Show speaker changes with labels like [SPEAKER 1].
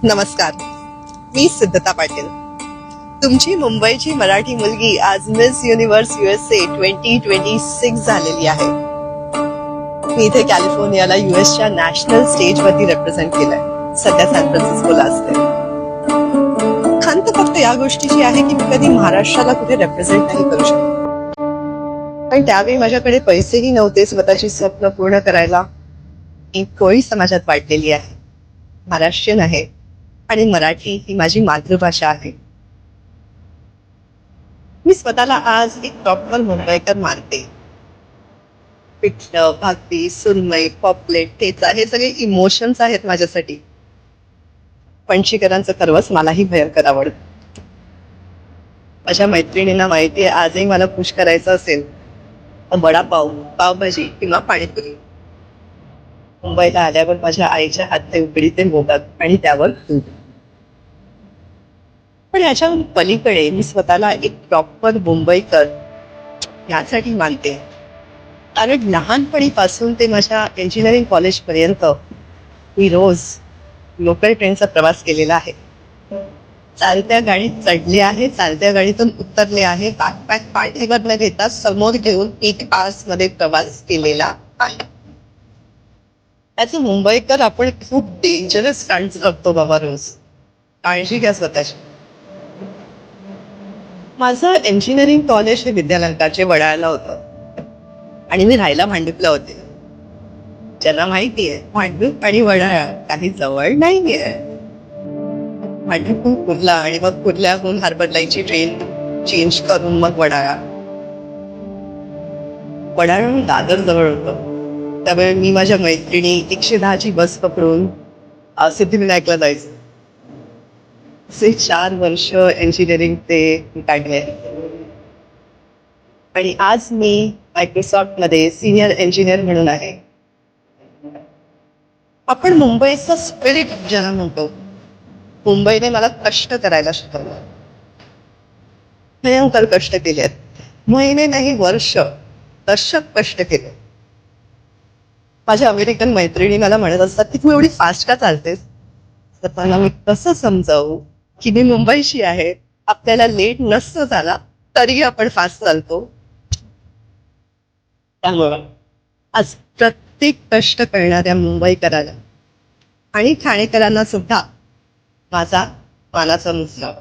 [SPEAKER 1] नमस्कार, मी सिद्धता पाटील. तुमची मुंबईची मराठी मुलगी आज मिस युनिव्हर्स USA 2026 झालेली आहे. मी इथे कॅलिफोर्नियाला US नॅशनल स्टेज वरती रिप्रेझेंट केलंय. सध्या सॅन फ्रान्सिस्कोला असते. खंत फक्त या गोष्टीची आहे की मी कधी महाराष्ट्राला कुठे रिप्रेझेंट नाही करू शकत. पण त्यावेळी माझ्याकडे पैसेही नव्हते स्वतःची स्वप्न पूर्ण करायला. मी कोळी समाजात वाढलेली आहे, महाराष्ट्रीयन आहे आणि मराठी ही माझी मातृभाषा आहे. मी स्वतःला आज एक प्रॉपर मुंबईकर मानते. पिठलं, भाकरी, सुरमई, पॉपलेट, ठेचा हे सगळे इमोशन्स आहेत माझ्यासाठी. पणशीकरांचं खरवस मलाही भयंकर आवडतं. माझ्या मैत्रिणींना माहिती आहे आजही मला खुश करायचं असेल तर वडापाव, पावभाजी किंवा पाणीपुरी. मुंबईला आल्यावर माझ्या आईच्या हातचे उकडीचे मोदक आणि त्यावर तूप. पण याच्या पलीकडे मी स्वतःला एक प्रॉपर मुंबईकर यासाठी मानते कारण लहानपणीपासून ते माझ्या इंजिनिअरिंग कॉलेजपर्यंत मी रोज लोकल ट्रेनचा प्रवास केलेला आहे. चालत्या गाडीत चढले आहे, चालत्या गाडीतून उतरले आहे, बॅकपॅक पाठीवर न घेता समोर घेऊन एक तासमध्ये प्रवास केलेला आहे. ॲज अ मुंबईकर आपण खूप डेंजरस स्टंट्स करतो बाबा रोज. काळजी घ्या स्वतःची. माझं इंजिनिअरिंग कॉलेज हे विद्यालंकारचे वडाळ्याला होतं आणि मी राहायला भांडुपला होते. ज्यांना माहितीये भांडूप आणि वडाळा काही जवळ नाहीये. भांडूपहून कुर्ला आणि मग कुर्ल्याहून हार्बरलाईनची ट्रेन चेंज करून मग वडाळा. वडाळ्याहून दादर जवळ होतं. त्यामुळे मी माझ्या मैत्रिणी 110ची बस पकडून सिद्धिविनायकला जायचं. असे 4 वर्ष इंजिनिअरिंग ते काढले आणि आज मी मायक्रोसॉफ्ट मध्ये सिनियर इंजिनियर म्हणून आहे. आपण मुंबईचं स्पिरिट ज्याला म्हणतो, मुंबईने मला कष्ट करायला शिकवलं. भयंकर कष्ट केले, महिने नाही वर्ष, दशक कष्ट केले. माझ्या अमेरिकन मैत्रिणी मला म्हणत असतात की तू एवढी फास्ट का चालतेस. तर मला मी कसं समजावू की मी मुंबईची आहे, आपल्याला लेट नसतं झाला तरी आपण फास्ट चालतो. त्यामुळं आज प्रत्येक कष्ट करणाऱ्या मुंबईकराला आणि ठाणेकरांना सुद्धा माझा मानाचा मुजरा.